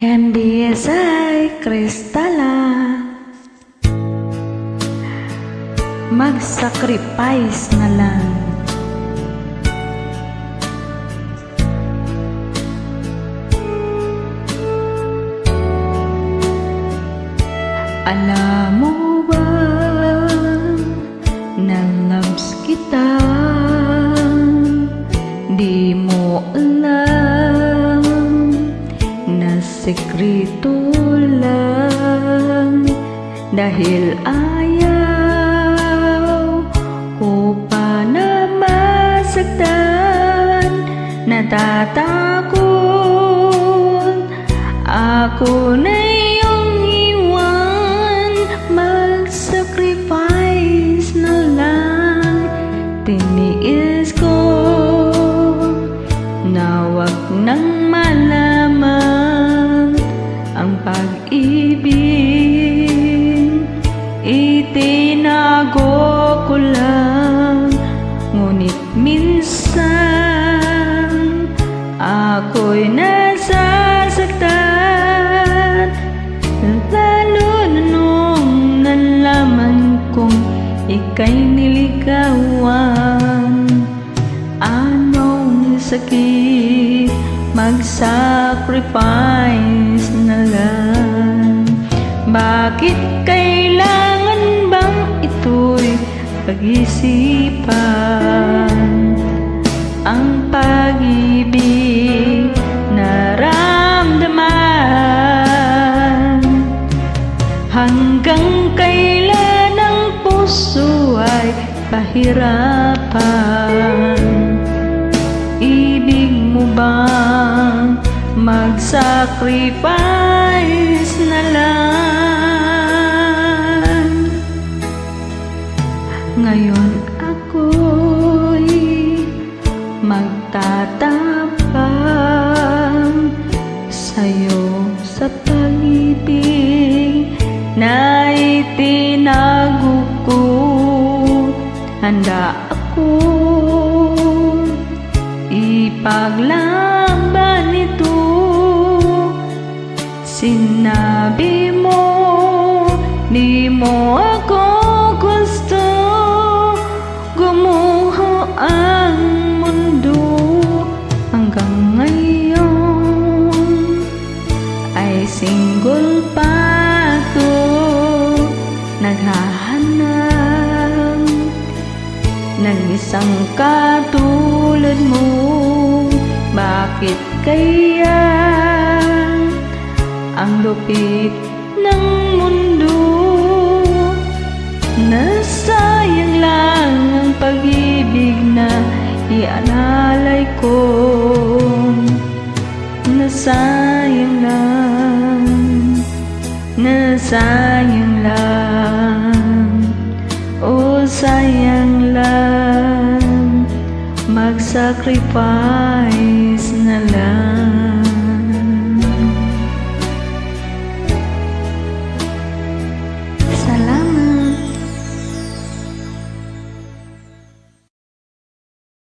MBSI Kristala, mag-sacrifice na lang. Alam mo ba na loves kita? Di mo alam na sekreto lang, dahil ayaw ko pa na masaktan. Natatakot ako na iyong iwan. Mag-sacrifice na lang. Tiniis ko na wag nang malaman ang pag-ibig. Itinago ko lang, ngunit minsan ako'y nasasaktan, lalo na nung nalaman kong ika'y niligawan. Anong sakit, mag-sacrifice na lang. Bakit kailangan bang ito'y pag-isipan? Ang pag-ibig naramdaman, hanggang kailan ang puso ay pahirapan? Ibig mo bang mag-sacrifice na lang? Ngayon ako'y magtatapang sa'yo sa pag-ibig na itinago ko. Handa ako ipaglaban ito. Sinabi mo, di mo ako gusto. Gumuho ang mundo, hanggang ngayon ay single pa ako, naghahanap ng isang katulad mo. Bakit kaya ang lupit ng mundo? Nasayang lang ang pag-ibig na ialay ko. Nasayang lang, nasayang lang, oh sayang lang. Mag-sacrifice